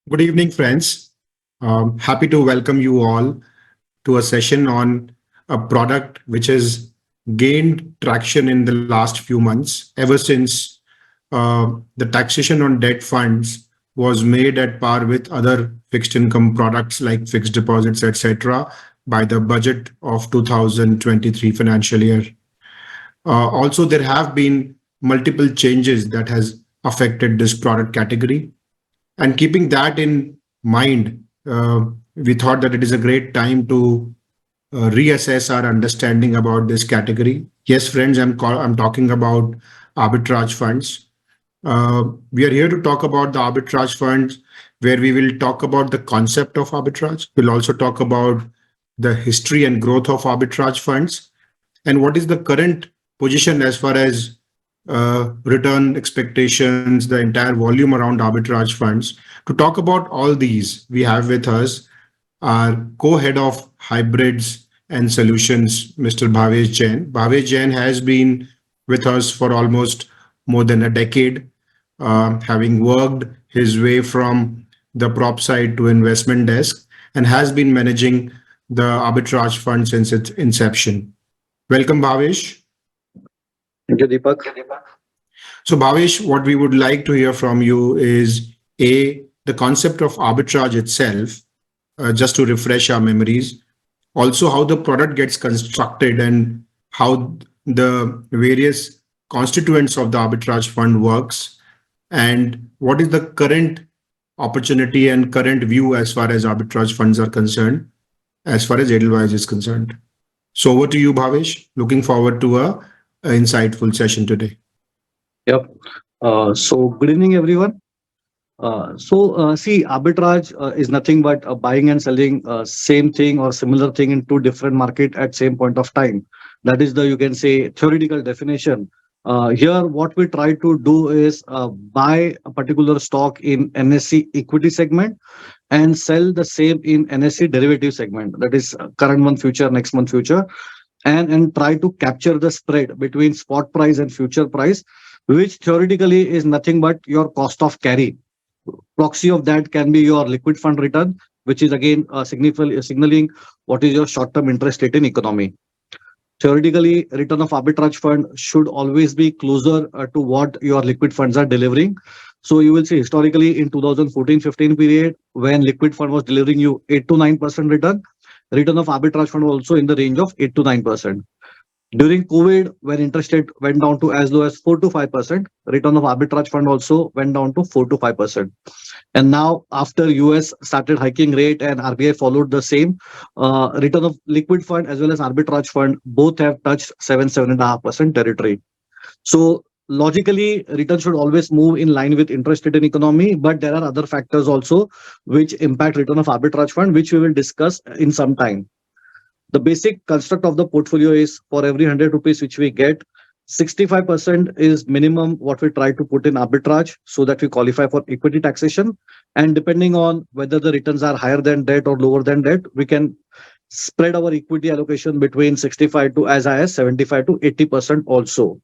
Good evening, friends. Happy to welcome you all to a session on a product which has gained traction in the last few months, ever since the taxation on debt funds was made at par with other fixed income products like fixed deposits, etc., by the budget of 2023 financial year. Also, there have been multiple changes that has affected this product category. And keeping that in mind, we thought that it is a great time to reassess our understanding about this category. Yes, friends, I'm talking about arbitrage funds. We are here to talk about the arbitrage funds, where we will talk about the concept of arbitrage. We'll also talk about the history and growth of arbitrage funds, and what is the current position as far as return expectations, the entire volume around arbitrage funds. To talk about all these, we have with us our co-head of hybrids and solutions, Mr. Bhavesh Jain. Bhavesh Jain has been with us for almost more than a decade, having worked his way from the prop side to investment desk and has been managing the arbitrage fund since its inception. Welcome, Bhavesh. Thank you, Deepak. So, Bhavesh, what we would like to hear from you is the concept of arbitrage itself, just to refresh our memories. Also, how the product gets constructed and how the various constituents of the arbitrage fund works, and what is the current opportunity and current view as far as arbitrage funds are concerned, as far as Edelweiss is concerned. So, over to you, Bhavesh. Looking forward to a insightful session today. Yep. So, good evening, everyone. See, arbitrage is nothing but buying and selling same thing or similar thing in two different market at same point of time. That is the, you can say, theoretical definition. Here, what we try to do is buy a particular stock in NSE equity segment and sell the same in NSE derivative segment. That is current month future, next month future, and try to capture the spread between spot price and future price, which theoretically is nothing but your cost of carry. Proxy of that can be your liquid fund return, which is again signaling what is your short term interest rate in economy. Theoretically, return of arbitrage fund should always be closer to what your liquid funds are delivering. So you will see historically in 2014-15 period, when liquid fund was delivering you 8 to 9% return of arbitrage fund also in the range of 8 to 9%. During COVID, when interest rate went down to as low as 4 to 5%, return of arbitrage fund also went down to 4 to 5%. And now, after US started hiking rate and RBI followed the same, return of liquid fund as well as arbitrage fund both have touched 7.5% territory. So logically, return should always move in line with interest rate in economy, but there are other factors also which impact return of arbitrage fund, which we will discuss in some time. The basic construct of the portfolio is for every 100 rupees which we get, 65% is minimum what we try to put in arbitrage so that we qualify for equity taxation. And depending on whether the returns are higher than debt or lower than debt, we can spread our equity allocation between 65 to as high as 75 to 80% also.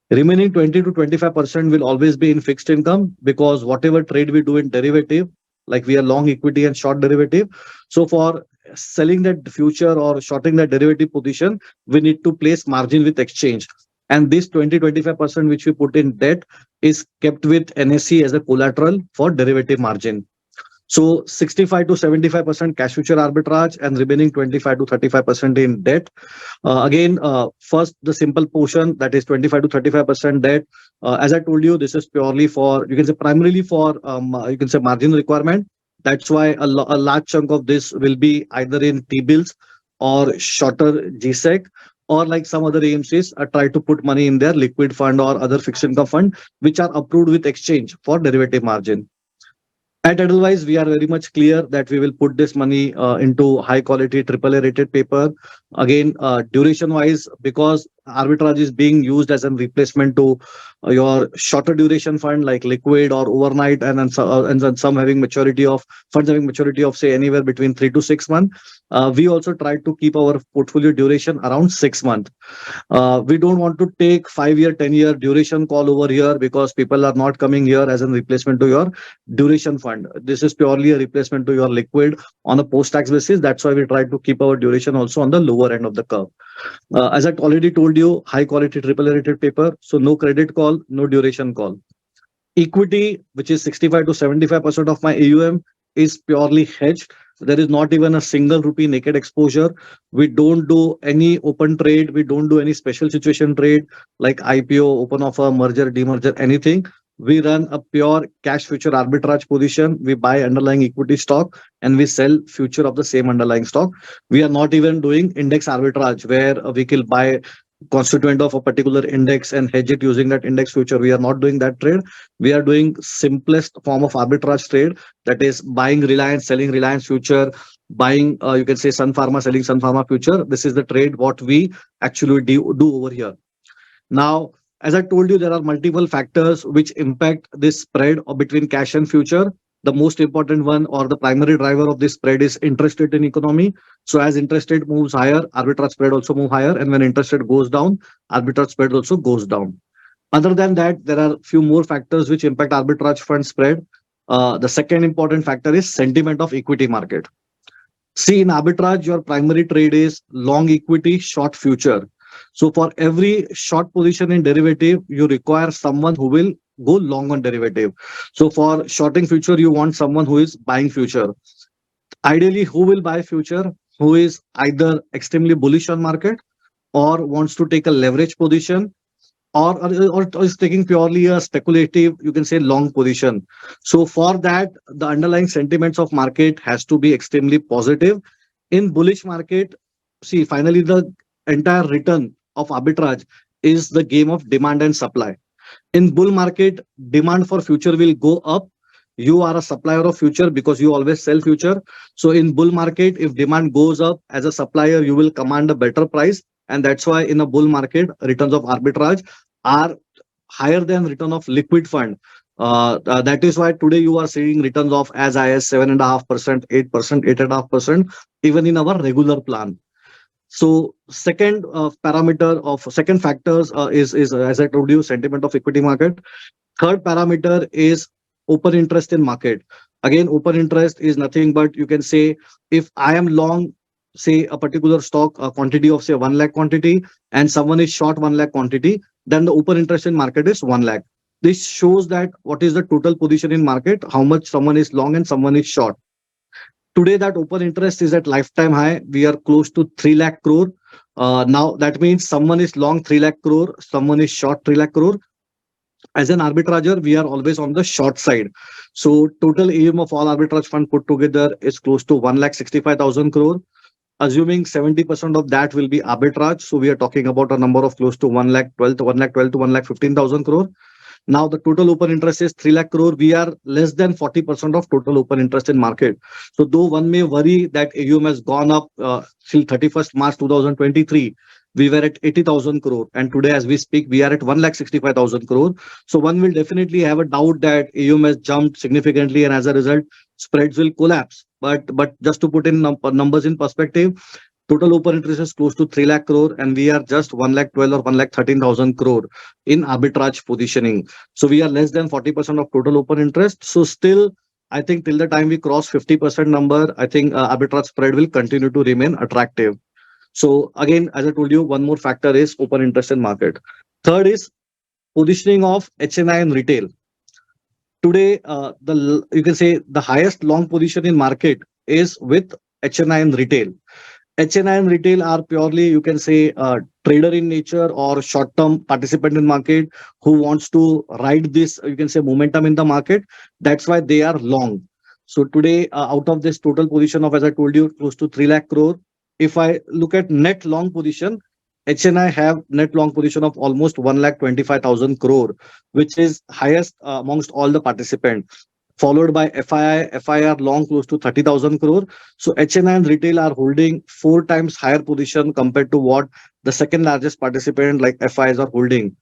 Remaining 20 to 25% will always be in fixed income, because whatever trade we do in derivative, like we are long equity and short derivative. So for selling that future or shorting that derivative position, we need to place margin with exchange. And this 20-25% which we put in debt is kept with NSE as a collateral for derivative margin. So 65 to 75% cash future arbitrage and remaining 25 to 35% in debt. First, the simple portion, that is 25 to 35% debt. As I told you, this is purely for, you can say primarily for, you can say margin requirement. That's why a large chunk of this will be either in T-bills or shorter GSEC, or like some other AMCs try to put money in their liquid fund or other fixed income fund, which are approved with exchange for derivative margin. At Edelweiss, we are very much clear that we will put this money into high quality AAA rated paper. Again, duration wise, because arbitrage is being used as a replacement to your shorter duration fund like liquid or overnight, and then some having maturity of funds having maturity of say anywhere between 3 to 6 months. We also try to keep our portfolio duration around 6 months. We don't want to take 5 year, 10 year duration call over here because people are not coming here as a replacement to your duration fund. This is purely a replacement to your liquid on a post tax basis. That's why we try to keep our duration also on the lower end of the curve. As I already told you, high quality triple A rated paper. So no credit call, no duration call. Equity, which is 65 to 75% of my AUM, is purely hedged. There is not even a single rupee naked exposure. We don't do any open trade. We don't do any special situation trade like IPO, open offer, merger, demerger, anything. We run a pure cash future arbitrage position. We buy underlying equity stock and we sell future of the same underlying stock. We are not even doing index arbitrage where we can buy constituent of a particular index and hedge it using that index future. We are not doing that trade. We are doing simplest form of arbitrage trade, that is buying Reliance, selling Reliance future, buying you can say Sun Pharma, selling Sun Pharma future. This is the trade what we actually do over here. Now, as I told you, there are multiple factors which impact this spread between cash and future. The most important one or the primary driver of this spread is interest rate in economy. So as interest rate moves higher, arbitrage spread also move higher, and when interest rate goes down, arbitrage spread also goes down. Other than that, there are few more factors which impact arbitrage fund spread. The second important factor is sentiment of equity market. See, in arbitrage, your primary trade is long equity, short future. So for every short position in derivative, you require someone who will go long on derivative. So for shorting future, you want someone who is buying future. Ideally, who will buy future? Who is either extremely bullish on market or wants to take a leverage position, or is taking purely a speculative, you can say long position. So for that, the underlying sentiments of market has to be extremely positive. In bullish market, see, finally the entire return of arbitrage is the game of demand and supply. In bull market, demand for future will go up. You are a supplier of future because you always sell future. So in bull market, if demand goes up as a supplier, you will command a better price. And that's why in a bull market, returns of arbitrage are higher than return of liquid fund. That is why today you are seeing returns of as high as 7.5%, 8%, 8.5%, even in our regular plan. So second parameter of second factors is as I told you, sentiment of equity market. Third parameter is open interest in market. Again, open interest is nothing but you can say if I am long, say a particular stock, a quantity of say 1 lakh quantity, and someone is short 1 lakh quantity, then the open interest in market is 1 lakh. This shows that what is the total position in market, how much someone is long and someone is short. Today, that open interest is at lifetime high. We are close to 3 lakh crore. Now, that means someone is long 3 lakh crore, someone is short 3 lakh crore. As an arbitrager, we are always on the short side. So total AUM of all arbitrage fund put together is close to 1,65,000 crore. Assuming 70% of that will be arbitrage. So we are talking about a number of close to 1,12 to 1,12 to 1,15,000 crore. Now the total open interest is 3 lakh crore. We are less than 40% of total open interest in market. So though one may worry that AUM has gone up till 31st March 2023, we were at 80,000 crore. And today as we speak, we are at 1,65,000 crore. So one will definitely have a doubt that AUM has jumped significantly and as a result, spreads will collapse. But just to put in numbers in perspective, total open interest is close to 3 lakh crore and we are just 1,12 or 1,13,000 crore in arbitrage positioning. So we are less than 40% of total open interest. So still, I think till the time we cross 50% number, I think arbitrage spread will continue to remain attractive. So again, as I told you, one more factor is open interest in market. Third is positioning of HNI and retail. Today, you can say the highest long position in market is with HNI and retail. HNI and retail are purely, you can say, trader in nature or short-term participant in market who wants to ride this, you can say, momentum in the market. That's why they are long. So today, out of this total position of, as I told you, close to 3 lakh crore, if I look at net long position, HNI have net long position of almost 1,25,000 crore, which is highest amongst all the participants. followed by FII. FIR long close to 30,000 crore. So HNI and retail are holding four times higher position compared to what the second largest participant like FIs are holding.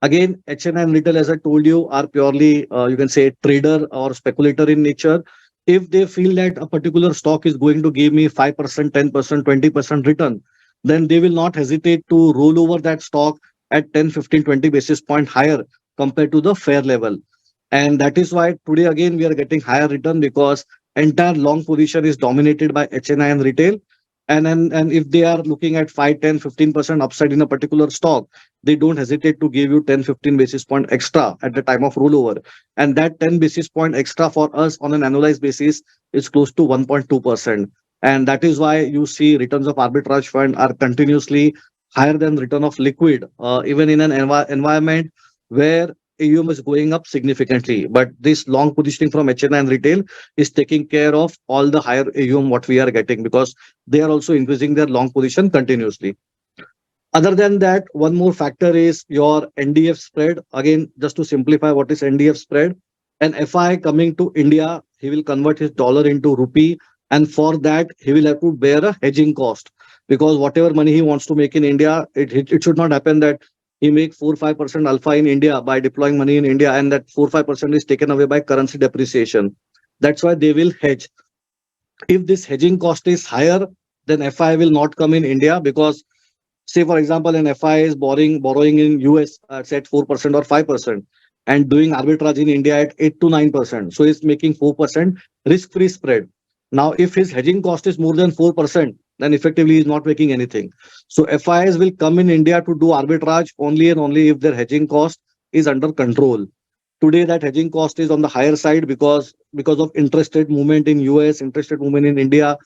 Again, HNI and retail, as I told you, are purely, you can say, trader or speculator in nature. If they feel that a particular stock is going to give me 5%, 10%, 20% return, then they will not hesitate to roll over that stock at 10, 15, 20 basis point higher compared to the fair level. And that is why today again we are getting higher return because entire long position is dominated by HNI and retail. And if they are looking at 5, 10, 15% upside in a particular stock, they don't hesitate to give you 10, 15 basis point extra at the time of rollover. And that 10 basis point extra for us on an annualized basis is close to 1.2%. And that is why you see returns of arbitrage fund are continuously higher than return of liquid, even in an environment where AUM is going up significantly. But this long positioning from HNI and retail is taking care of all the higher AUM what we are getting because they are also increasing their long position continuously. Other than that, one more factor is your NDF spread. Again, just to simplify, what is NDF spread? An FI coming to India, he will convert his dollar into rupee, and for that, he will have to bear a hedging cost because whatever money he wants to make in India, it should not happen that he make 4-5% alpha in India by deploying money in India, and that 4-5% is taken away by currency depreciation. That's why they will hedge. If this hedging cost is higher, then FI will not come in India because say for example an FI is borrowing in US at say 4% or 5% and doing arbitrage in India at 8 to 9%. So he's making 4% risk-free spread. Now, if his hedging cost is more than 4%, then effectively he's not making anything. So FIs will come in India to do arbitrage only and only if their hedging cost is under control. Today, that hedging cost is on the higher side because of interest rate movement in US, interest rate movement in India,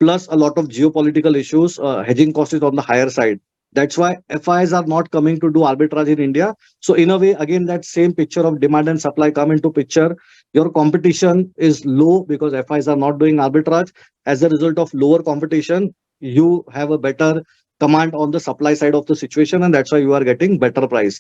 plus a lot of geopolitical issues. Hedging cost is on the higher side. That's why FIs are not coming to do arbitrage in India. So in a way, again, that same picture of demand and supply come into picture. Your competition is low because FIs are not doing arbitrage. As a result of lower competition, you have a better command on the supply side of the situation, and that's why you are getting better price.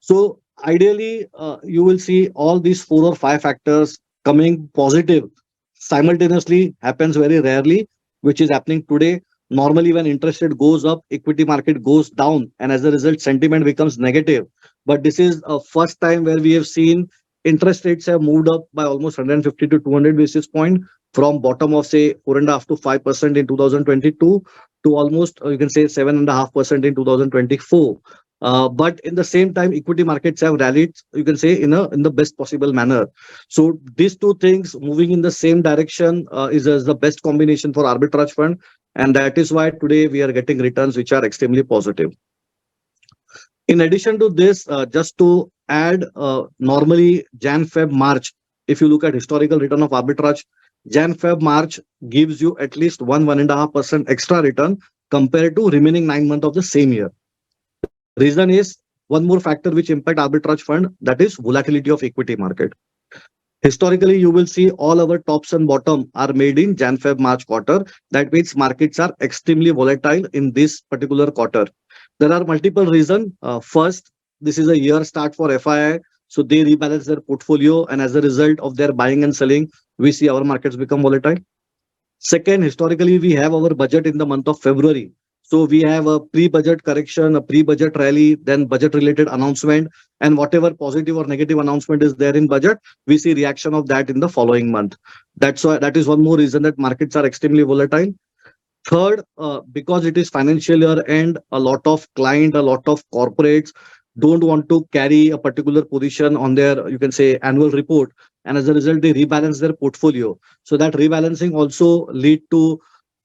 So ideally, you will see all these four or five factors coming positive simultaneously. Happens very rarely, which is happening today. Normally, when interest rate goes up, equity market goes down, and as a result, sentiment becomes negative. But this is a first time where we have seen interest rates have moved up by almost 150 to 200 basis point from bottom of say 4.5 to 5% in 2022 to almost you can say 7.5% in 2024. But in the same time, equity markets have rallied, you can say, in the best possible manner. So these two things moving in the same direction is the best combination for arbitrage fund, and that is why today we are getting returns which are extremely positive. In addition to this, just to add, normally Jan, Feb, March, if you look at historical return of arbitrage, Jan, Feb, March gives you at least 1.5% extra return compared to remaining 9 months of the same year. Reason is one more factor which impact arbitrage fund, that is volatility of equity market. Historically, you will see all our tops and bottom are made in Jan, Feb, March quarter. That means markets are extremely volatile in this particular quarter. There are multiple reasons. First, this is a year start for FII. So they rebalance their portfolio, and as a result of their buying and selling, we see our markets become volatile. Second, historically, we have our budget in the month of February. So we have a pre-budget correction, a pre-budget rally, then budget-related announcement, and whatever positive or negative announcement is there in budget, we see reaction of that in the following month. That's why that is one more reason that markets are extremely volatile. Third, because it is financial year end, a lot of client, a lot of corporates don't want to carry a particular position on their, you can say, annual report, and as a result, they rebalance their portfolio. So that rebalancing also lead to,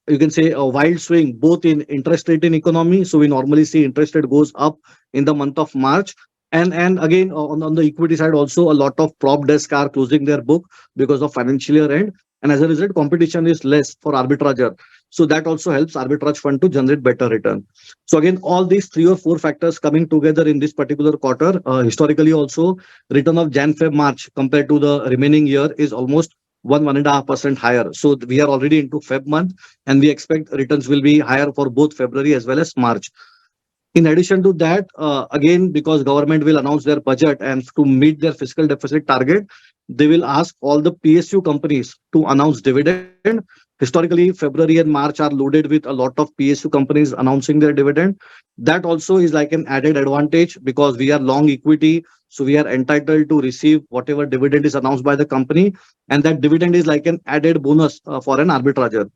you can say, a wild swing both in interest rate in economy. So we normally see interest rate goes up in the month of March. And again, on the equity side, also a lot of prop desk are closing their book because of financial year end. And as a result, competition is less for arbitrager. So that also helps arbitrage fund to generate better return. So again, all these three or four factors coming together in this particular quarter, historically also return of Jan, Feb, March compared to the remaining year is almost 1.5% higher. So we are already into Feb month, and we expect returns will be higher for both February as well as March. In addition to that, again, because government will announce their budget and to meet their fiscal deficit target, they will ask all the PSU companies to announce dividend. Historically, February and March are loaded with a lot of PSU companies announcing their dividend. That also is like an added advantage because we are long equity, so we are entitled to receive whatever dividend is announced by the company, and that dividend is like an added bonus for an arbitrager.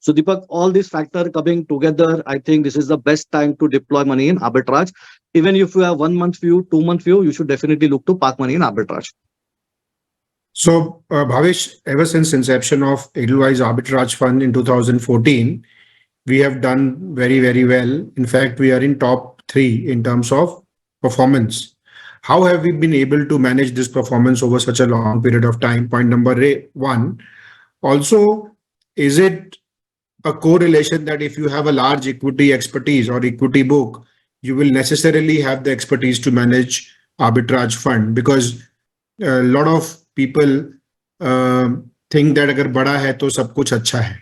So Deepak, all these factors coming together, I think this is the best time to deploy money in arbitrage. Even if you have 1 month view, 2 month view, you should definitely look to park money in arbitrage. So, Bhavesh, ever since inception of Edelweiss Arbitrage Fund in 2014, we have done very, very well. In fact, we are in top three in terms of performance. How have we been able to manage this performance over such a long period of time? Point number one. Also, is it a correlation that if you have a large equity expertise or equity book, you will necessarily have the expertise to manage arbitrage fund? Because a lot of people think that अगर बड़ा है तो सब कुछ अच्छा है.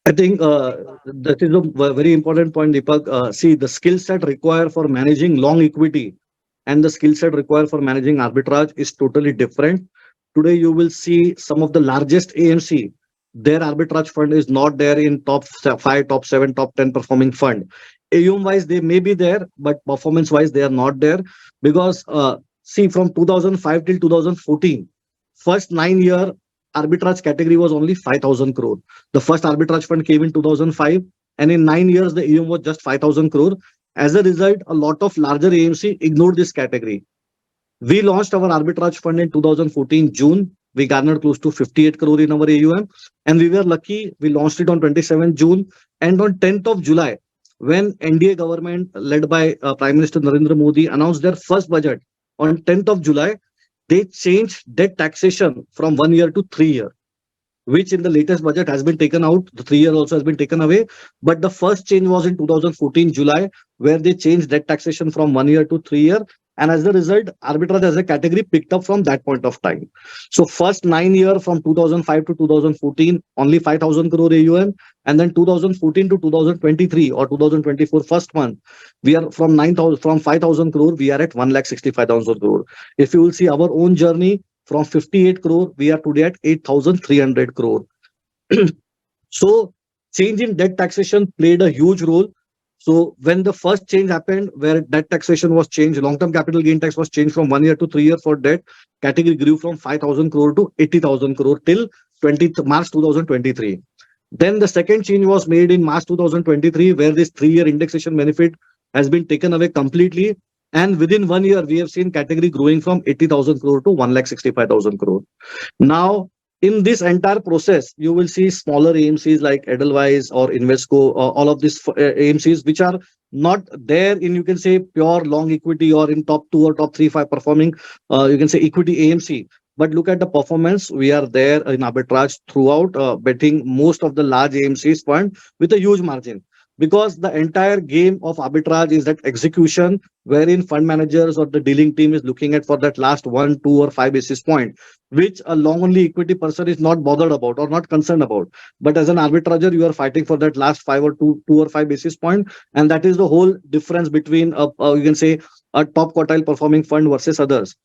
I think that is a very important point, Deepak. See, the skill set required for managing long equity and the skill set required for managing arbitrage is totally different. Today, you will see some of the largest AMC, their arbitrage fund is not there in top five, top seven, top 10 performing fund. AUM wise, they may be there, but performance wise, they are not there because see, from 2005 till 2014, first 9 year arbitrage category was only 5,000 crore. The first arbitrage fund came in 2005, and in 9 years, the AUM was just 5,000 crore. As a result, a lot of larger AMC ignored this category. We launched our arbitrage fund in 2014 June. We garnered close to 58 crore in our AUM, and we were lucky. We launched it on 27th June, and on 10th of July, when NDA government led by Prime Minister Narendra Modi announced their first budget on 10th of July, they changed debt taxation from 1 year to 3 year, which in the latest budget has been taken out. The 3 year also has been taken away. But the first change was in 2014 July, where they changed debt taxation from 1 year to 3 year. And as a result, arbitrage as a category picked up from that point of time. So first 9 year from 2005 to 2014, only 5,000 crore AUM. And then 2014 to 2023 or 2024 first month, we are from 9,000, from 5,000 crore, we are at 1,65,000 crore. If you will see our own journey, from 58 crore, we are today at 8,300 crore. So change in debt taxation played a huge role. So when the first change happened, where debt taxation was changed, long-term capital gain tax was changed from 1 year to 3 year for debt, category grew from 5,000 crore to 80,000 crore till March 2023. Then the second change was made in March 2023, where this 3 year indexation benefit has been taken away completely. And within 1 year, we have seen category growing from 80,000 crore to 1,65,000 crore. Now, in this entire process, you will see smaller AMCs like Edelweiss or Invesco, all of these AMCs, which are not there in, you can say, pure long equity or in top two or top three, five performing, you can say equity AMC. But look at the performance. We are there in arbitrage throughout, betting most of the large AMCs fund with a huge margin. Because the entire game of arbitrage is that execution, wherein fund managers or the dealing team is looking at for that last 1, 2, or 5 basis point, which a long only equity person is not bothered about or not concerned about. But as an arbitrager, you are fighting for that last 5 or 2 or 5 basis point, and that is the whole difference between you can say a top quartile performing fund versus others.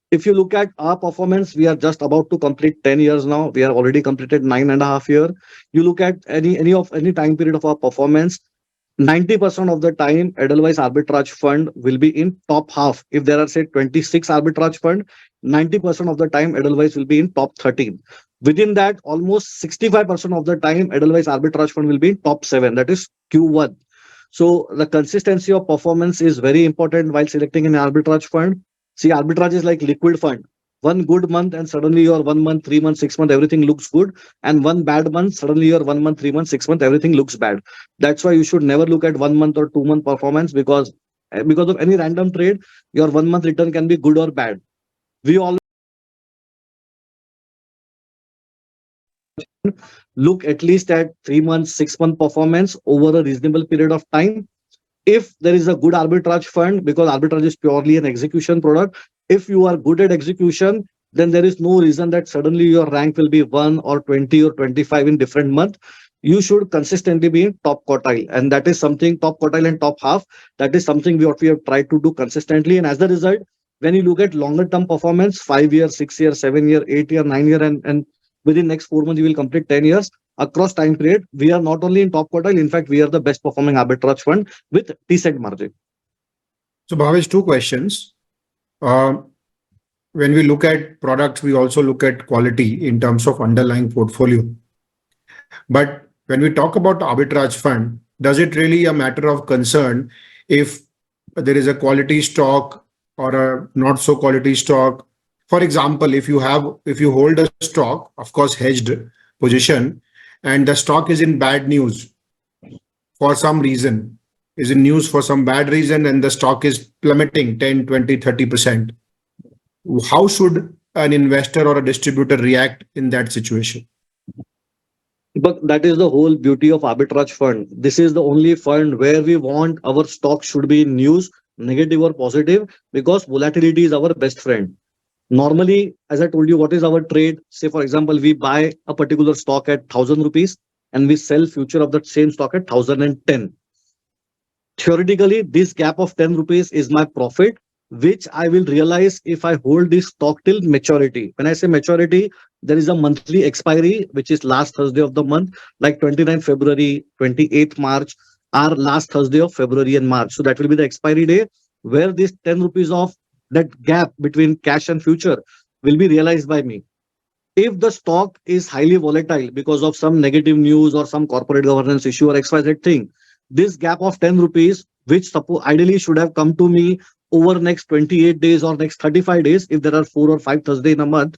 If you look at our performance, we are just about to complete 10 years now. We are already completed 9.5 years. You look at any time period of our performance, 90% of the time, Edelweiss Arbitrage Fund will be in top half. If there are, say, 26 arbitrage fund, 90% of the time, Edelweiss will be in top 13. Within that, almost 65% of the time, Edelweiss Arbitrage Fund will be in top 7. That is Q1. So the consistency of performance is very important while selecting an arbitrage fund. See, arbitrage is like liquid fund. One good month and suddenly your 1 month, 3 months, 6 months, everything looks good. And one bad month, suddenly your 1 month, 3 months, 6 months, everything looks bad. That's why you should never look at 1 month or 2 month performance because of any random trade, your 1 month return can be good or bad. We always look at least at 3 months, 6 month performance over a reasonable period of time. If there is a good arbitrage fund, because arbitrage is purely an execution product, if you are good at execution, then there is no reason that suddenly your rank will be 1 or 20 or 25 in different month. You should consistently be in top quartile, and that is something, top quartile and top half, that is something what we have tried to do consistently. And as a result, When you look at longer term performance, 5 year, 6 year, 7 year, 8 year, 9 year, and within next 4 months, you will complete 10 years across time period. We are not only in top quartile, in fact, we are the best performing arbitrage fund with decent margin. So, Bhavesh, two questions. Uh, when we look at products, we also look at quality in terms of underlying portfolio. But when we talk about arbitrage fund, does it really a matter of concern if there is a quality stock or a not so quality stock? For example, if you hold a stock, of course, hedged position, and the stock is in bad news for some reason, is in news for some bad reason, and the stock is plummeting 10, 20, 30%. How should an investor or a distributor react in that situation? But that is the whole beauty of arbitrage fund. This is the only fund where we want our stock should be in news, negative or positive, because volatility is our best friend. Normally, as I told you, what is our trade? Say, for example, we buy a particular stock at 1,000 rupees and we sell future of that same stock at 1,010. Theoretically, this gap of 10 rupees is my profit, which I will realize if I hold this stock till maturity. When I say maturity, there is a monthly expiry, which is last Thursday of the month, like 29th February, 28th March, are last Thursday of February and March. So that will be the expiry day where this 10 rupees of that gap between cash and future will be realized by me. If the stock is highly volatile because of some negative news or some corporate governance issue or XYZ thing, this gap of 10 rupees, which suppose ideally should have come to me over next 28 days or next 35 days, if there are 4 or 5 Thursday in a month,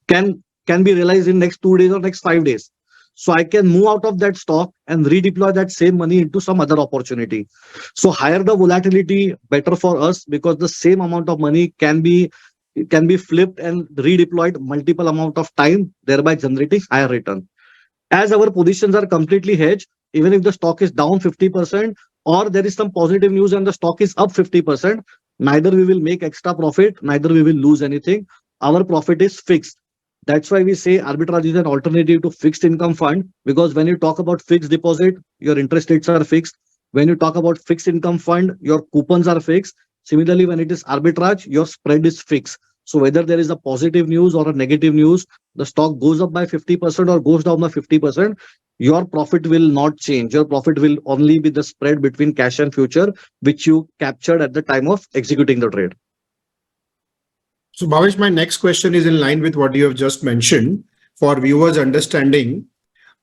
can be realized in next 2 days or next 5 days. So I can move out of that stock and redeploy that same money into some other opportunity. So higher the volatility, better for us, because the same amount of money can be flipped and redeployed multiple amount of time, thereby generating higher return. As our positions are completely hedged, even if the stock is down 50% or there is some positive news and the stock is up 50%, neither we will make extra profit, neither we will lose anything. Our profit is fixed. That's why we say arbitrage is an alternative to fixed income fund, because when you talk about fixed deposit, your interest rates are fixed. When you talk about fixed income fund, your coupons are fixed. Similarly, when it is arbitrage, your spread is fixed. So whether there is a positive news or a negative news, the stock goes up by 50% or goes down by 50%, your profit will not change. Your profit will only be the spread between cash and future, which you captured at the time of executing the trade. So, Bhavesh, my next question is in line with what you have just mentioned. For viewers' understanding,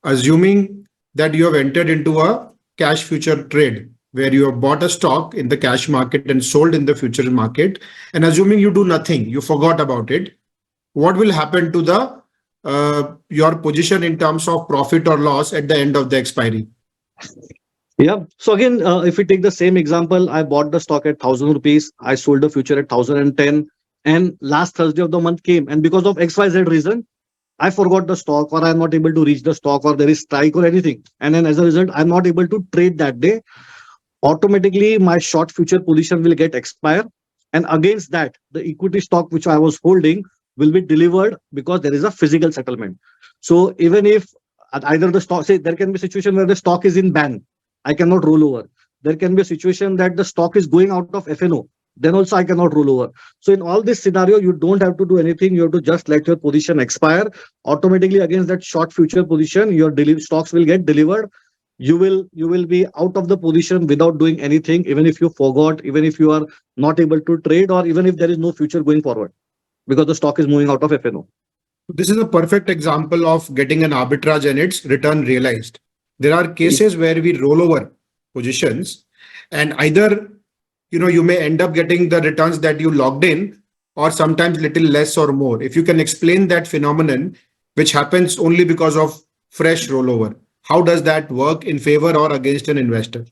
assuming that you have entered into a cash future trade where you have bought a stock in the cash market and sold in the future market, and assuming you do nothing, you forgot about it, what will happen to the your position in terms of profit or loss at the end of the expiry? Yeah. So again, if we take the same example, I bought the stock at 1,000 rupees, I sold the future at 1,010, and last Thursday of the month came, and because of XYZ reason, I forgot the stock, or I'm not able to reach the stock, or there is strike or anything. And then as a result, I'm not able to trade that day. Automatically, my short future position will get expire. And against that, the equity stock which I was holding will be delivered because there is a physical settlement. So even if either the stock, say there can be a situation where the stock is in ban, I cannot roll over. There can be a situation that the stock is going out of FNO, then also I cannot roll over. So in all this scenario, you don't have to do anything. You have to just let your position expire. Automatically against that short future position, your stocks will get delivered. You will be out of the position without doing anything, even if you forgot, even if you are not able to trade, or even if there is no future going forward, because the stock is moving out of FNO. This is a perfect example of getting an arbitrage and its return realized. There are cases where we roll over positions, and either you may end up getting the returns that you logged in, or sometimes little less or more. If you can explain that phenomenon, which happens only because of fresh rollover, how does that work in favor or against an investor?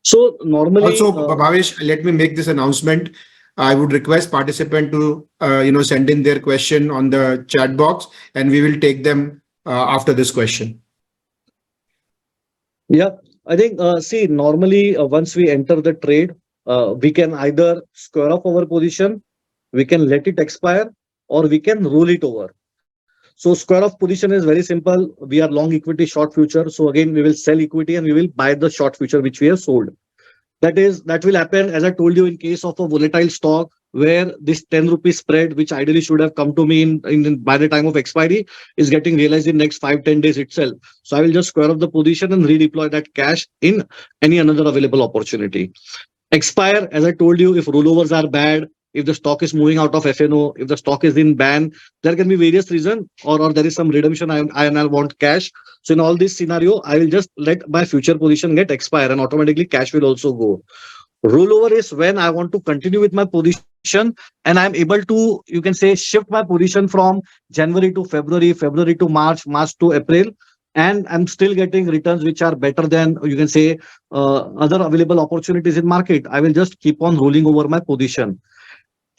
So normally, Also, Bhavesh, let me make this announcement. I would request participant to send in their question on the chat box, and we will take them after this question. yeah, I think, see, normally once we enter the trade, we can either square off our position, we can let it expire, or we can roll it over. So square off position is very simple. We are long equity, short future. So again, we will sell equity and we will buy the short future which we have sold. That will happen, as I told you, in case of a volatile stock, where this 10 rupees spread, which ideally should have come to me in by the time of expiry, is getting realized in next 5-10 days itself. So I will just square up the position and redeploy that cash in any another available opportunity. Expire, as I told you, if rollovers are bad, if the stock is moving out of FNO, if the stock is in ban, there can be various reasons, or there is some redemption and I want cash. So in all this scenario, I will just let my future position get expire and automatically cash will also go. Rollover is when I want to continue with my position and I'm able to, you can say, shift my position from January to February, February to March, March to April, and I'm still getting returns which are better than, you can say, other available opportunities in market. I will just keep on rolling over my position.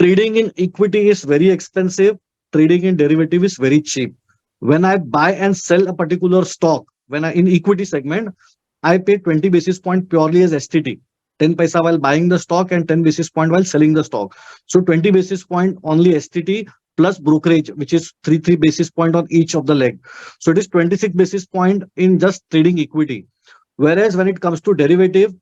Trading in equity is very expensive. Trading in derivative is very cheap. When I buy and sell a particular stock, when I in equity segment, I pay 20 basis point purely as STT. 10 paisa while buying the stock and 10 basis point while selling the stock. So 20 basis point only STT plus brokerage, which is 3 basis point on each of the leg. So it is 26 basis point in just trading equity. Whereas when it comes to derivative,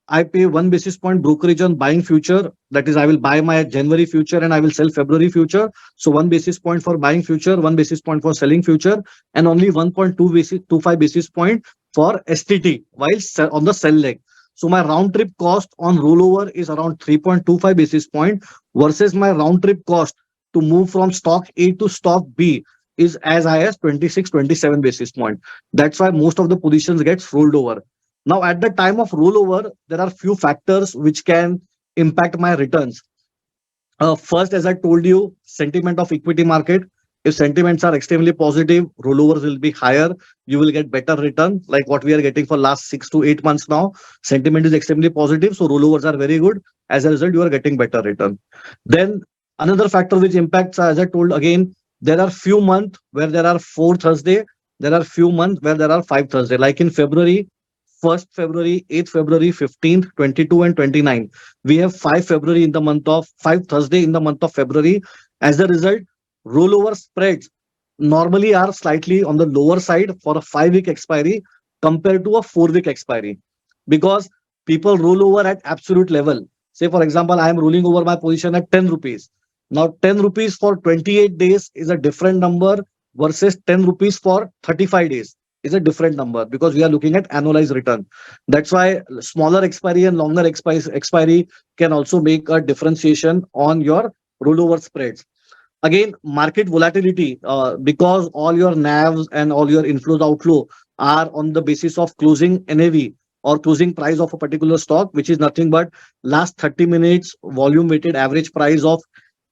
I pay 1 basis point brokerage on buying future. That is, I will buy my January future and I will sell February future. So 1 basis point for buying future, 1 basis point for selling future, and only 1.25 basis point for STT while on the sell leg. So my round trip cost on rollover is around 3.25 basis point versus my round trip cost to move from stock A to stock B is as high as 26-27 basis point. That's why most of the positions gets rolled over. Now, at the time of rollover, there are few factors which can impact my returns. First, as I told you, sentiment of equity market. If sentiments are extremely positive, rollovers will be higher. You will get better return, like what we are getting for last 6 to 8 months now. Sentiment is extremely positive, so rollovers are very good. As a result, you are getting better return. Then another factor which impacts, as I told again, there are few months where there are 4 Thursday. There are few months where there are 5 Thursday. Like in February, 1st February, 8th February, 15th, 22, and 29. We have 5 February in the month of 5 Thursday in the month of February. As a result, rollover spreads normally are slightly on the lower side for a 5 week expiry compared to a 4 week expiry because people roll over at absolute level. Say, for example, I am rolling over my position at 10 rupees. Now, 10 rupees for 28 days is a different number versus 10 rupees for 35 days is a different number because we are looking at annualized return. That's why smaller expiry and longer expiry can also make a differentiation on your rollover spreads. Again, market volatility, because all your NAVs and all your inflows outflow are on the basis of closing NAV or closing price of a particular stock, which is nothing but last 30 minutes volume weighted average price of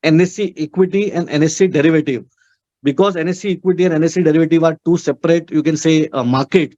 NSE equity and NSE derivative. Because NSE equity and NSE derivative are two separate, you can say, market.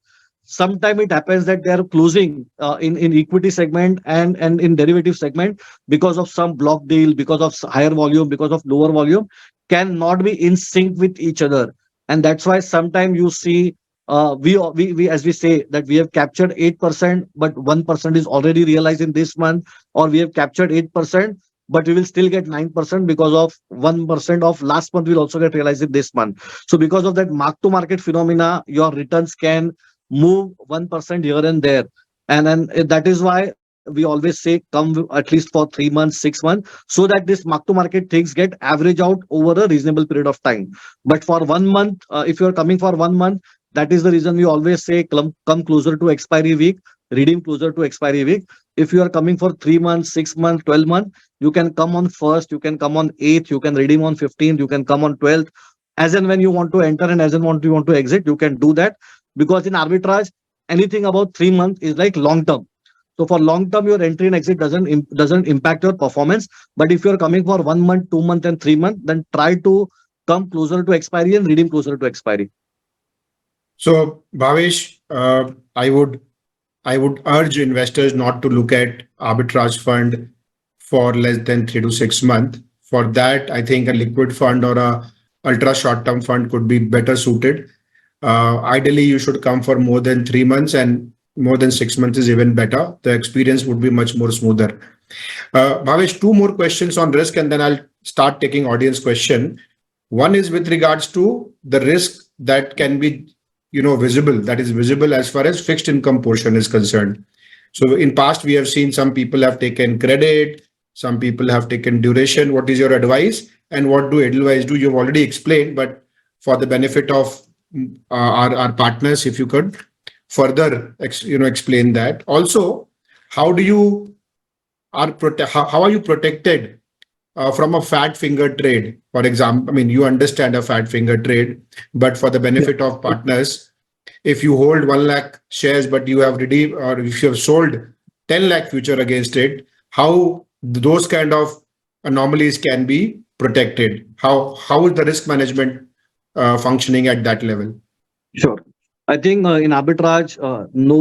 Sometimes it happens that they are closing in equity segment and in derivative segment because of some block deal, because of higher volume, because of lower volume, cannot be in sync with each other. And that's why sometimes you see we as we say that we have captured 8%, but 1% is already realized in this month, or we have captured 8%, but we will still get 9% because of 1% of last month will also get realized in this month. So because of that mark to market phenomena, your returns can move 1% here and there. And then that is why we always say come at least for 3 months, 6 months, so that this mark to market things get average out over a reasonable period of time. But for 1 month, if you are coming for 1 month, that is the reason we always say come closer to expiry week, redeem closer to expiry week. If you are coming for 3 months, 6 months, 12 months, you can come on 1st, you can come on 8th, you can redeem on 15th, you can come on 12th. As and when you want to enter and as and when you want to exit, you can do that. Because in arbitrage, anything about 3 months is like long term. So for long term, your entry and exit doesn't impact your performance. But if you're coming for 1 month, 2 month, and 3 month, then try to come closer to expiry and redeem closer to expiry. So, Bhavesh, I would urge investors not to look at arbitrage fund for less than 3 to 6 months. For that, I think a liquid fund or a ultra short term fund could be better suited. Ideally, you should come for more than 3 months, and more than 6 months is even better. The experience would be much more smoother. Bhavesh, two more questions on risk, and then I'll start taking audience question. One is with regards to the risk that can be, visible, that is visible as far as fixed income portion is concerned. So in past, we have seen some people have taken credit, Some people have taken duration. What is your advice? And what do Edelweiss do? You've already explained, but for the benefit of our partners, if you could further explain that. Also, how do you how are you protected from a fat finger trade? For example, I mean, you understand a fat finger trade, but for the Yeah. benefit of partners, if you hold 1 lakh shares, but you have redeemed or if you have sold 10 lakh future against it, how those kind of anomalies can be protected? How is the risk management functioning at that level? Sure. I think in arbitrage, no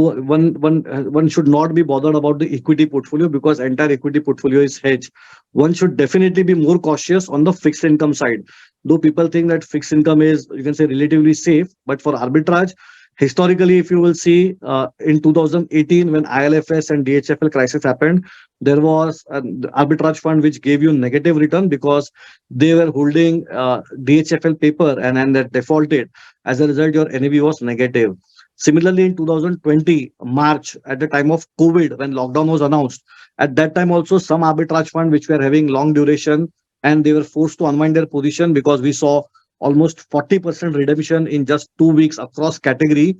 one should not be bothered about the equity portfolio because entire equity portfolio is hedged. One should definitely be more cautious on the fixed income side. Though people think that fixed income is, you can say, relatively safe, but for arbitrage, historically, if you will see in 2018 when ILFS and DHFL crisis happened, there was an arbitrage fund which gave you negative return because they were holding DHFL paper and that defaulted. As a result, your NAV was negative. Similarly, in 2020, March, at the time of COVID, when lockdown was announced, at that time also some arbitrage fund which were having long duration and they were forced to unwind their position because we saw almost 40% redemption in just 2 weeks across category.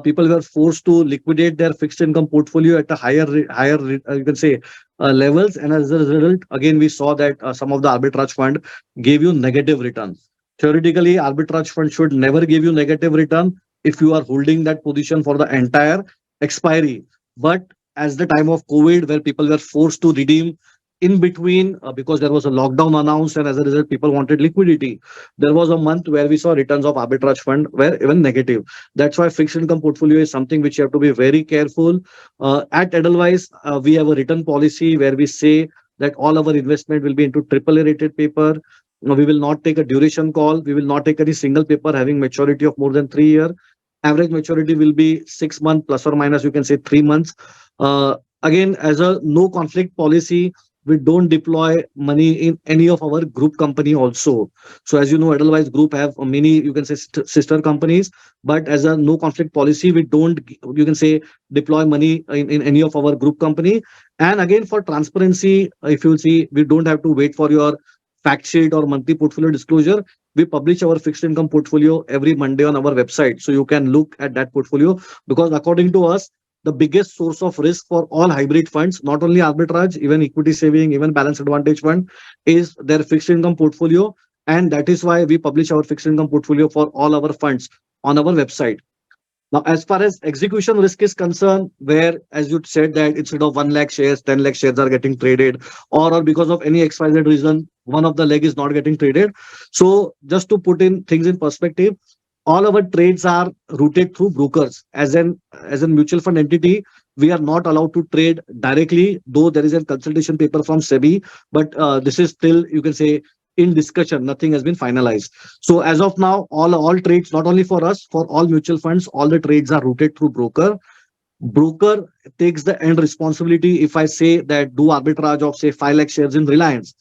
People were forced to liquidate their fixed income portfolio at a you can say, levels. And as a result, again, we saw that some of the arbitrage fund gave you negative return. Theoretically, arbitrage fund should never give you negative return if you are holding that position for the entire expiry. But as the time of COVID, where people were forced to redeem in between because there was a lockdown announced, and as a result, people wanted liquidity. There was a month where we saw returns of arbitrage fund were even negative. That's why fixed income portfolio is something which you have to be very careful. At Edelweiss, we have a return policy where we say that all our investment will be into AAA rated paper. We will not take a duration call. We will not take any single paper having maturity of more than 3 years. Average maturity will be 6 months plus or minus, you can say 3 months. Again, as a no conflict policy, we don't deploy money in any of our group company also. So as you know, Edelweiss Group have many, you can say, sister companies, but as a no conflict policy, we don't, you can say, deploy money in any of our group company. And again, for transparency, if you see, we don't have to wait for your fact sheet or monthly portfolio disclosure. We publish our fixed income portfolio every Monday on our website. So you can look at that portfolio because according to us, the biggest source of risk for all hybrid funds, not only arbitrage, even equity saving, even balance advantage fund, is their fixed income portfolio. And that is why we publish our fixed income portfolio for all our funds on our website. Now, as far as execution risk is concerned, where, as you said, that instead of 1 lakh shares, 10 lakh shares are getting traded, or because of any XYZ reason, one of the leg is not getting traded. So, just to put in things in perspective, all our trades are routed through brokers. As a mutual fund entity, we are not allowed to trade directly, though there is a consultation paper from SEBI, but this is still, you can say, in discussion. Nothing has been finalized. So as of now, all trades, not only for us, for all mutual funds, all the trades are routed through broker. Broker takes the end responsibility. If I say that do arbitrage of say 5 lakh shares in Reliance,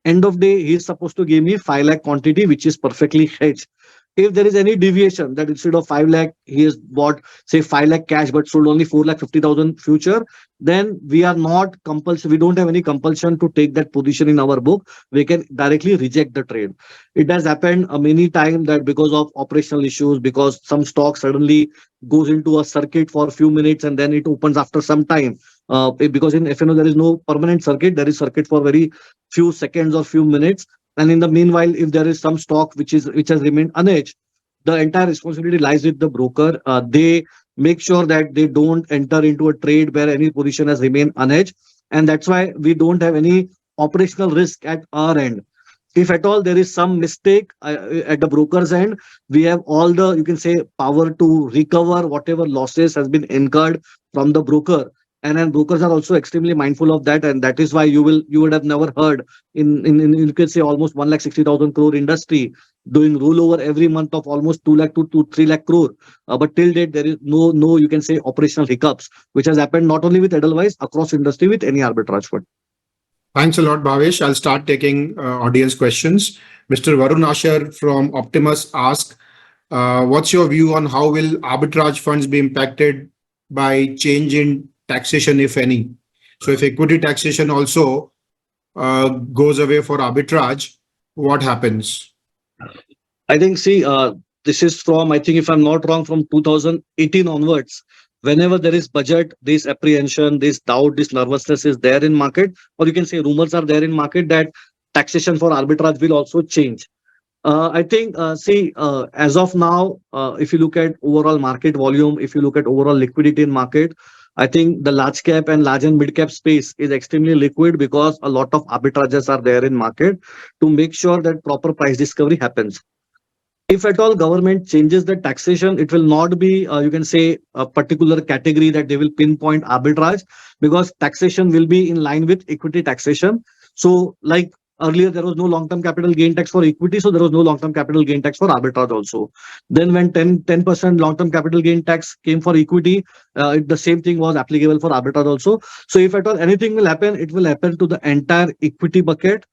end of day, he is supposed to give me 5 lakh quantity, which is perfectly hedged. If there is any deviation that instead of 5 lakh, he has bought say 5 lakh cash but sold only 4 lakh 50,000 future, then we are not compulsory. We don't have any compulsion to take that position in our book. We can directly reject the trade. It has happened many times that because of operational issues, because some stock suddenly goes into a circuit for a few minutes and then it opens after some time. Because in FNO there is no permanent circuit, there is circuit for very few seconds or few minutes. And in the meanwhile, if there is some stock which has remained unhedged, the entire responsibility lies with the broker. They make sure that they don't enter into a trade where any position has remained unhedged, and that's why we don't have any operational risk at our end. If at all there is some mistake at the broker's end, we have all the, you can say, power to recover whatever losses has been incurred from the broker. And then brokers are also extremely mindful of that, and that is why you would have never heard in you can say almost 1,60,000 crore industry doing rollover every month of almost 2 lakh to 3 lakh crore. But till date there is no you can say operational hiccups, which has happened not only with Edelweiss, across industry with any arbitrage fund. Thanks a lot, Bhavesh. I'll start taking audience questions. Mr. Varun Asher from Optimus asks, what's your view on how will arbitrage funds be impacted by change in taxation, if any? So if equity taxation also goes away for arbitrage, what happens? I think, see, this is from, I think, if I'm not wrong, from 2018 onwards. Whenever there is budget, this apprehension, this doubt, this nervousness is there in market, or you can say rumors are there in market that taxation for arbitrage will also change. I think, see, as of now, if you look at overall market volume, if you look at overall liquidity in market, I think the large cap and large and mid cap space is extremely liquid because a lot of arbitrages are there in market to make sure that proper price discovery happens. If at all government changes the taxation, it will not be, you can say, a particular category that they will pinpoint arbitrage, because taxation will be in line with equity taxation. So like earlier, there was no long-term capital gain tax for equity, so there was no long-term capital gain tax for arbitrage also. Then when 10% long-term capital gain tax came for equity, the same thing was applicable for arbitrage also. So if at all anything will happen, it will happen to the entire equity bucket.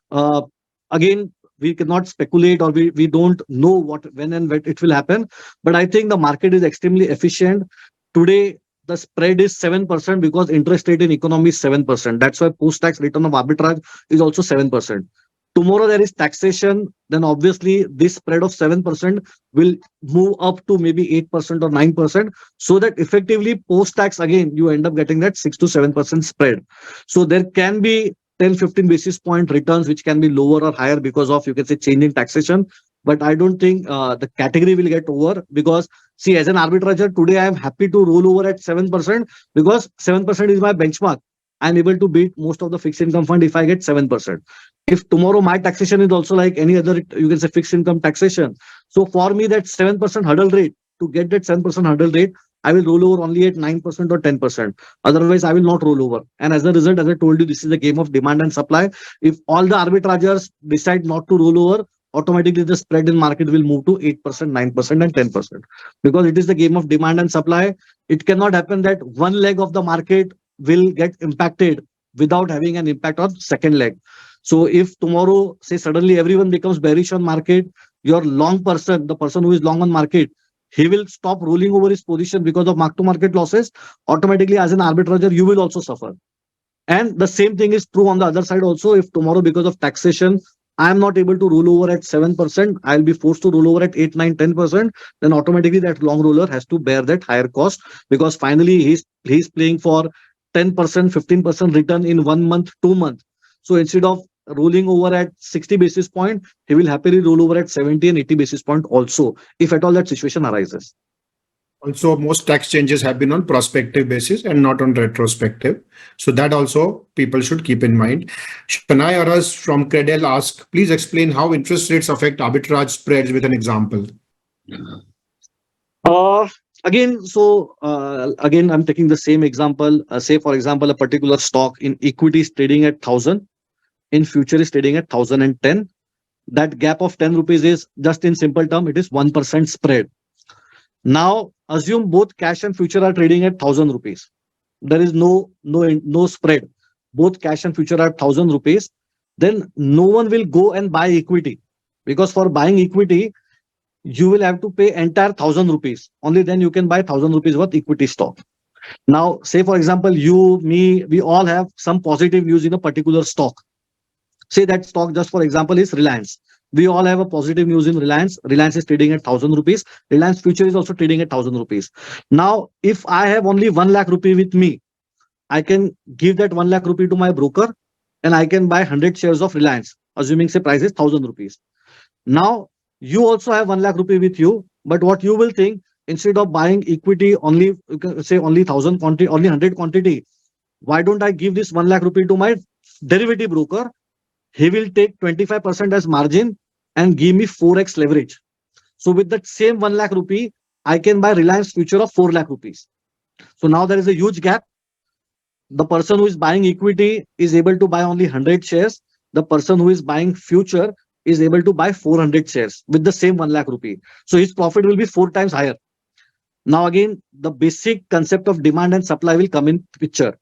uh, Again, we cannot speculate, or we don't know what, when and when it will happen. But I think the market is extremely efficient today. The spread is 7% because interest rate in economy is 7%. That's why post tax return of arbitrage is also 7%. Tomorrow there is taxation, then obviously this spread of 7% will move up to maybe 8% or 9%, so that effectively post tax again you end up getting that 6 to 7% spread. So there can be 10-15 basis point returns which can be lower or higher because of, you can say, change in taxation. But I don't think the category will get over, because see, as an arbitrager today I am happy to roll over at 7% because 7% is my benchmark. I'm able to beat most of the fixed income fund if I get 7%. If tomorrow my taxation is also like any other, you can say, fixed income taxation, so for me that 7% hurdle rate, to get that 7% hurdle rate, I will roll over only at 9% or 10%. Otherwise, I will not roll over. And as a result, as I told you, this is a game of demand and supply. If all the arbitrageurs decide not to roll over, automatically the spread in market will move to 8%, 9%, and 10%. Because it is the game of demand and supply. It cannot happen that one leg of the market will get impacted without having an impact on second leg. So if tomorrow, say, suddenly everyone becomes bearish on market, your long person, the person who is long on market, he will stop rolling over his position because of mark to market losses. Automatically, as an arbitrager, you will also suffer. And the same thing is true on the other side also. If tomorrow, because of taxation, I am not able to roll over at 7%, I'll be forced to roll over at 8, 9, 10%, then automatically that long roller has to bear that higher cost, because finally he's playing for 10%, 15% return in 1 month, 2 month. So instead of rolling over at 60 basis point, he will happily roll over at 70 and 80 basis point also, if at all that situation arises. Also, most tax changes have been on prospective basis and not on retrospective. So that also people should keep in mind. Shanai Aras from Credel asks, please explain how interest rates affect arbitrage spreads with an example. Uh, again, I'm taking the same example. Say, for example, a particular stock in equity is trading at 1,000, in future is trading at 1,010. That gap of 10 rupees is, just in simple term, it is 1% spread. Now, assume both cash and future are trading at 1,000 rupees. There is no spread. Both cash and future are 1,000 rupees. Then no one will go and buy equity, because for buying equity, you will have to pay entire 1,000 rupees. Only then you can buy 1,000 rupees worth equity stock. Now, say for example, you, me, we all have some positive news in a particular stock. Say that stock, just for example, is Reliance. We all have a positive news in Reliance. Reliance is trading at 1,000 rupees. Reliance future is also trading at 1,000 rupees. Now, if I have only 1 lakh rupee with me, I can give that 1 lakh rupee to my broker and I can buy 100 shares of Reliance, assuming say price is 1,000 rupees. Now, you also have 1 lakh rupee with you, but what you will think, instead of buying equity only, you can say only 1,000 quantity, only 100 quantity, why don't I give this 1 lakh rupee to my derivative broker? He will take 25% as margin and give me 4x leverage. So with that same 1 lakh rupee, I can buy Reliance future of 4 lakh rupees. So now there is a huge gap. The person who is buying equity is able to buy only 100 shares. The person who is buying future is able to buy 400 shares with the same 1 lakh rupee. So his profit will be 4 times higher. Now again, the basic concept of demand and supply will come in picture.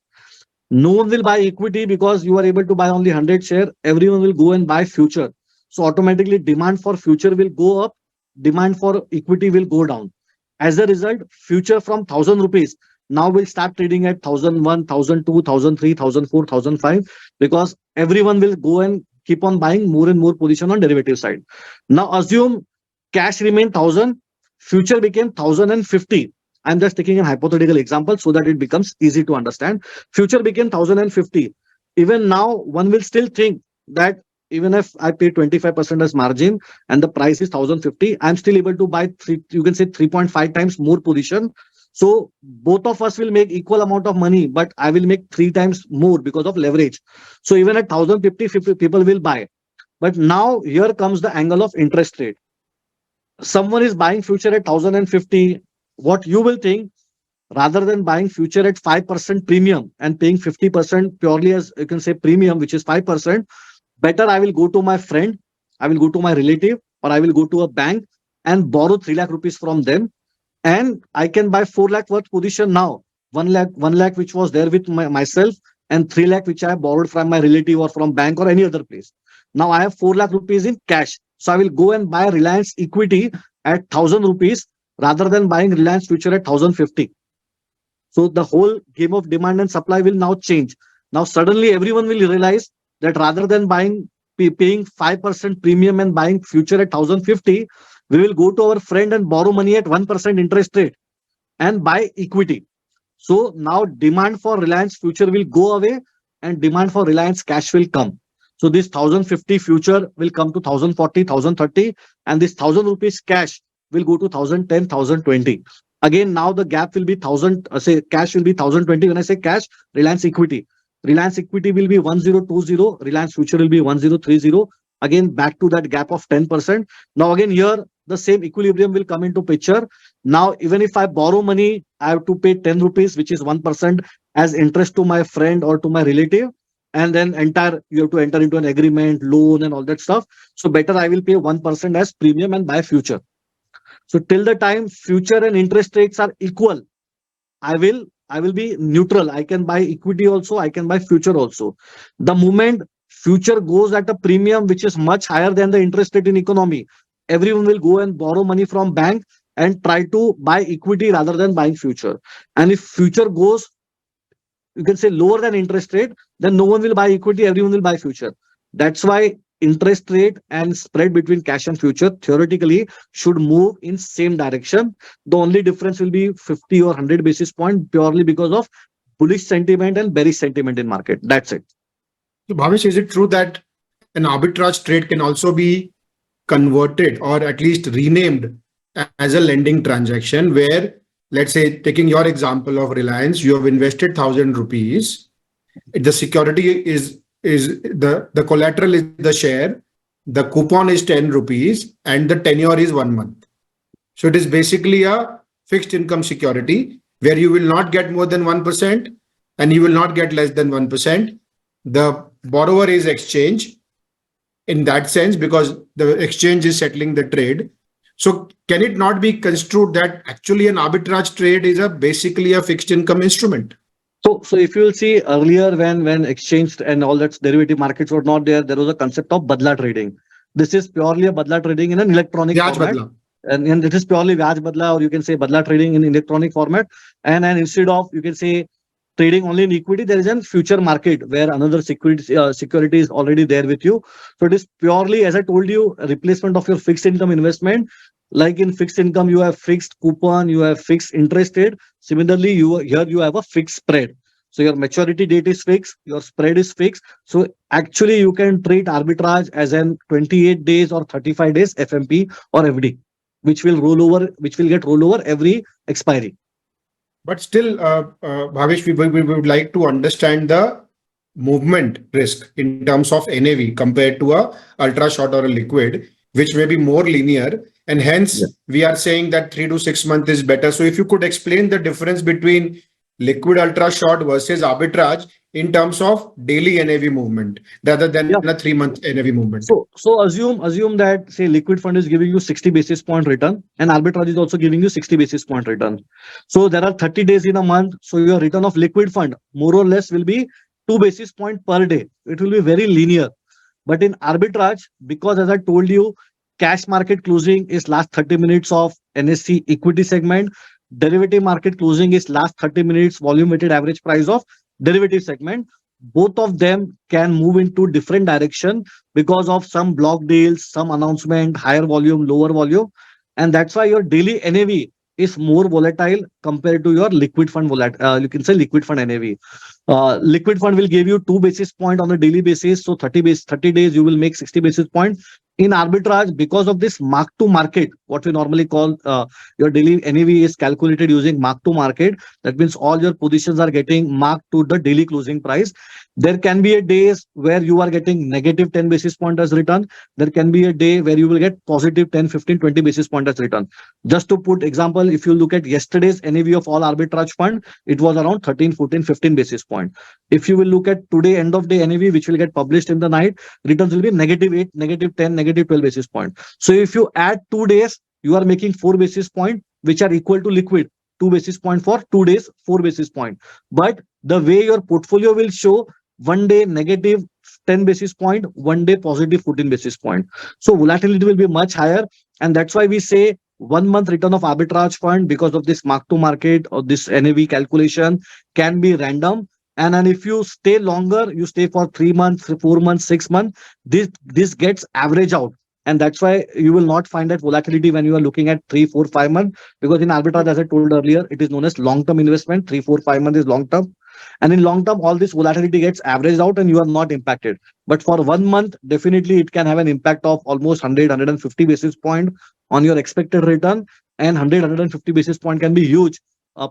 No one will buy equity because you are able to buy only 100 share. Everyone will go and buy future. So automatically demand for future will go up. Demand for equity will go down. As a result, future from 1,000 rupees now will start trading at 1001, 1002, 1003, 1004, 1005, because everyone will go and keep on buying more and more position on derivative side. Now assume cash remained 1000, future became 1050. I'm just taking a hypothetical example so that it becomes easy to understand. Future became 1050. Even now, one will still think that even if I pay 25% as margin and the price is 1050, I'm still able to buy three, you can say 3.5 times more position. So both of us will make equal amount of money, but I will make three times more because of leverage. So even at 1050, people will buy. But now here comes the angle of interest rate. Someone is buying future at 1050. What you will think, rather than buying future at 5% premium and paying 50% purely as you can say premium, which is 5%, better I will go to my friend, I will go to my relative, or I will go to a bank and borrow 3 lakh rupees from them, and I can buy 4 lakh worth position now. 1 lakh which was there with myself, and 3 lakh which I have borrowed from my relative or from bank or any other place. Now I have 4 lakh rupees in cash. So I will go and buy Reliance equity at 1000 rupees rather than buying Reliance future at 1050. So the whole game of demand and supply will now change. Now suddenly everyone will realize that rather than paying 5% premium and buying future at 1050, we will go to our friend and borrow money at 1% interest rate and buy equity. So now demand for Reliance future will go away and demand for Reliance cash will come. So this 1050 future will come to 1040, 1030, and this 1000 rupees cash will go to 1010, 1020. Again, now the gap will be 1000, say cash will be 1020. When I say cash, Reliance equity. Reliance equity will be 1020, Reliance future will be 1030. Again, back to that gap of 10%. Now, again, here the same equilibrium will come into picture. Now, even if I borrow money, I have to pay 10 rupees, which is 1% as interest to my friend or to my relative. And then entire you have to enter into an agreement, loan, and all that stuff. So better I will pay 1% as premium and buy future. So till the time future and interest rates are equal, I will be neutral. I can buy equity also, I can buy future also. The moment future goes at a premium which is much higher than the interest rate in economy, everyone will go and borrow money from bank and try to buy equity rather than buying future. And if future goes, you can say lower than interest rate, then no one will buy equity, everyone will buy future. That's why interest rate and spread between cash and future theoretically should move in same direction. The only difference will be 50 or 100 basis point purely because of bullish sentiment and bearish sentiment in market. That's it. So, Bhavesh, is it true that an arbitrage trade can also be converted or at least renamed as a lending transaction where, let's say, taking your example of Reliance, you have invested 1,000 rupees. The security is the collateral is the share, the coupon is 10 rupees, and the tenure is 1 month. So it is basically a fixed income security where you will not get more than 1% and you will not get less than 1%. The borrower is exchange in that sense because the exchange is settling the trade. So can it not be construed that actually an arbitrage trade is basically a fixed income instrument? So if you will see earlier when exchange and all that derivative markets were not there, there was a concept of badla trading. This is purely a badla trading in an electronic Vyaj format. badla. And it is purely Vyaj badla, or you can say badla trading in electronic format. And instead of, you can say, trading only in equity, there is a future market where another security is already there with you. So it is purely, as I told you, a replacement of your fixed income investment. Like in fixed income, you have fixed coupon, you have fixed interest rate. Similarly, you have a fixed spread. So your maturity date is fixed, your spread is fixed. So actually, you can treat arbitrage as an 28 days or 35 days FMP or FD, which will roll over, which will get rollover every expiry. But still, Bhavesh, we would like to understand the movement risk in terms of NAV compared to a ultra short or a liquid, which may be more linear. And Yeah. hence, we are saying that 3 to 6 months is better. So if you could explain the difference between liquid ultra short versus arbitrage in terms of daily NAV movement rather than Yeah. a 3 month NAV movement. So assume that, say, liquid fund is giving you 60 basis point return and arbitrage is also giving you 60 basis point return. So there are 30 days in a month. So your return of liquid fund more or less will be 2 basis point per day. It will be very linear. But in arbitrage, because as I told you, cash market closing is last 30 minutes of NSE equity segment. Derivative market closing is last 30 minutes volume weighted average price of derivative segment. Both of them can move into different direction because of some block deals, some announcement, higher volume, lower volume. And that's why your daily NAV is more volatile compared to your liquid fund you can say liquid fund NAV. Liquid fund will give you 2 basis point on a daily basis. So 30 days, you will make 60 basis point. In arbitrage, because of this mark to market, what we normally call your daily NAV is calculated using mark to market. That means all your positions are getting marked to the daily closing price. There can be a days where you are getting negative 10 basis point as return. There can be a day where you will get positive 10, 15, 20 basis point as return. Just to put example, if you look at yesterday's NAV of all arbitrage fund, it was around 13, 14, 15 basis point. If you will look at today end of day NAV, which will get published in the night, returns will be negative 8, negative 10, negative 12 basis point. So if you add 2 days, you are making 4 basis point, which are equal to liquid. 2 basis point for 2 days, 4 basis point. But the way your portfolio will show, one day negative 10 basis point, one day positive 14 basis point. So volatility will be much higher. And that's why we say 1 month return of arbitrage fund, because of this mark to market or this NAV calculation, can be random. And if you stay longer, you stay for 3 months, 4 months, 6 months, this gets average out. And that's why you will not find that volatility when you are looking at 3, 4, 5 months, because in arbitrage, as I told earlier, it is known as long-term investment. 3, 4, 5 months is long-term. And in long term, all this volatility gets averaged out and you are not impacted. But for 1 month, definitely it can have an impact of almost 100, 150 basis point on your expected return. And 100, 150 basis point can be huge,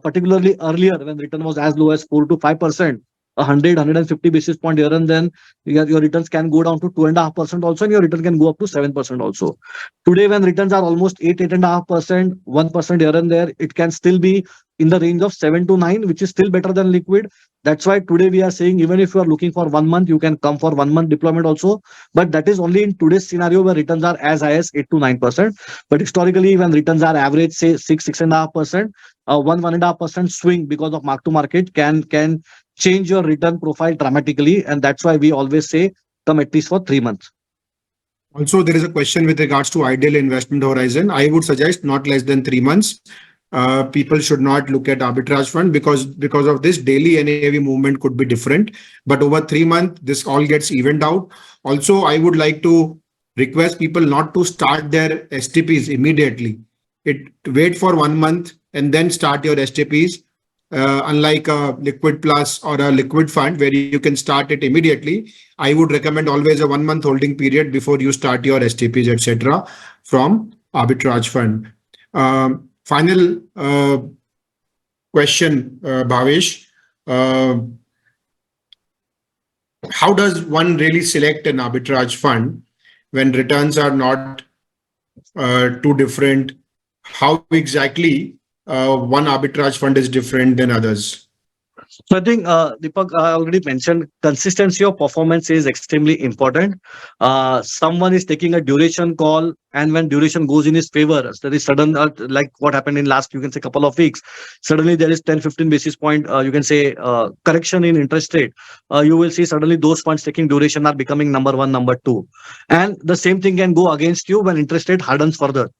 particularly earlier when return was as low as 4 to 5%. 100, 150 basis point here, and then your returns can go down to 2.5% also, and your return can go up to 7% also. Today, when returns are almost 8, 8.5%, 1% here and there, it can still be in the range of 7 to 9, which is still better than liquid. That's why today we are saying, even if you are looking for 1 month, you can come for 1 month deployment also. But that is only in today's scenario where returns are as high as 8 to 9%. But historically, when returns are average, say 6, 6.5%, 1.5% swing because of mark to market can change your return profile dramatically. And that's why we always say come at least for 3 months. Also, there is a question with regards to ideal investment horizon. I would suggest not less than 3 months. People should not look at arbitrage fund because of this daily NAV movement could be different. But over 3 months, this all gets evened out. Also, I would like to request people not to start their STPs immediately. Wait for 1 month and then start your STPs. Unlike a liquid plus or a liquid fund where you can start it immediately, I would recommend always a 1 month holding period before you start your STPs, etc. from arbitrage fund. Final question, Bhavesh. How does one really select an arbitrage fund when returns are not too different? How exactly one arbitrage fund is different than others? So I think, Deepak, I already mentioned consistency of performance is extremely important. Someone is taking a duration call, and when duration goes in his favor, there is sudden, like what happened in last, you can say, couple of weeks. Suddenly there is 10, 15 basis point, you can say, correction in interest rate. You will see suddenly those funds taking duration are becoming number one, number two. And the same thing can go against you when interest rate hardens further.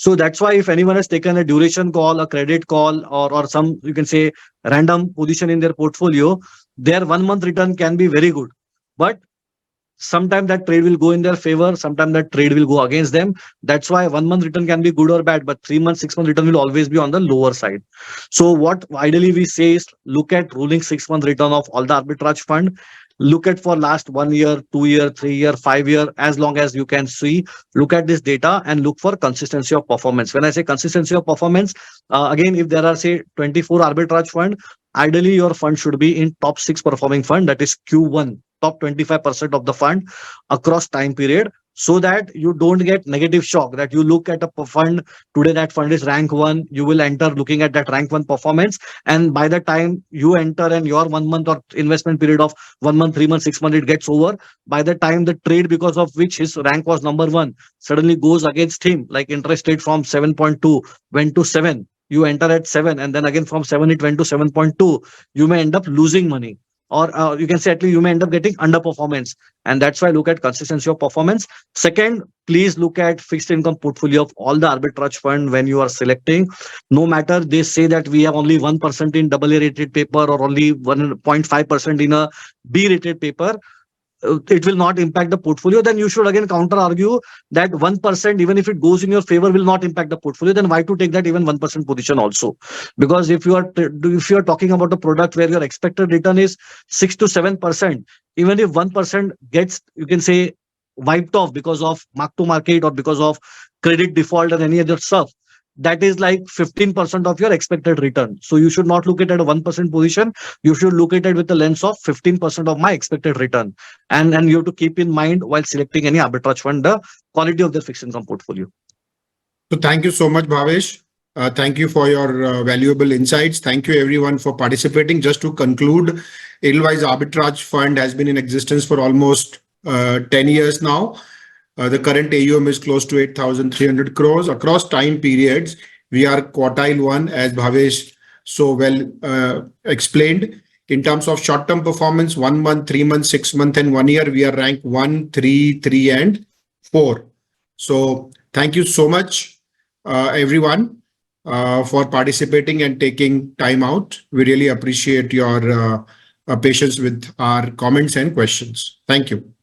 So that's why if anyone has taken a duration call, a credit call, or some, you can say, random position in their portfolio, their 1 month return can be very good. But sometimes that trade will go in their favor, sometimes that trade will go against them. That's why 1 month return can be good or bad, but 3 months, 6 month return will always be on the lower side. So what ideally we say is look at rolling 6 month return of all the arbitrage fund. Look at for last 1 year, 2 year, 3 year, 5 year, as long as you can see. Look at this data and look for consistency of performance. When I say consistency of performance, again, if there are say 24 arbitrage fund, ideally your fund should be in top 6 performing fund, that is Q1, top 25% of the fund across time period, so that you don't get negative shock. That you look at a fund today, that fund is rank 1, you will enter looking at that rank 1 performance, and by the time you enter and your 1 month or investment period of 1 month, 3 months, 6 months, it gets over. By the time the trade because of which his rank was number 1 suddenly goes against him, like interest rate from 7.2 went to 7, you enter at 7, and then again from 7 it went to 7.2, you may end up losing money. or you can say at least you may end up getting underperformance. And that's why I look at consistency of performance. Second, please look at fixed income portfolio of all the arbitrage fund when you are selecting. No matter they say that we have only 1% in AA rated paper or only 1.5% in a B rated paper, it will not impact the portfolio, then you should again counter argue that 1%, even if it goes in your favor, will not impact the portfolio. Then why to take that even 1% position also? Because if you are talking about a product where your expected return is 6 to 7%, even if 1% gets, you can say, wiped off because of mark to market or because of credit default or any other stuff, that is like 15% of your expected return. So you should not look at it at a 1% position. You should look at it with the lens of 15% of my expected return. And you have to keep in mind while selecting any arbitrage fund, the quality of the fixed income portfolio. So thank you so much, Bhavesh. Thank you for your valuable insights. Thank you everyone for participating. Just to conclude, Edelweiss Arbitrage Fund has been in existence for almost 10 years now. The current AUM is close to 8,300 crores. Across time periods, we are quartile one, as Bhavesh so well explained. In terms of short-term performance, 1 month, 3 months, 6 months, and 1 year, we are ranked 1, 3, 3, and 4. So thank you so much, everyone, for participating and taking time out. We really appreciate your patience with our comments and questions. Thank you.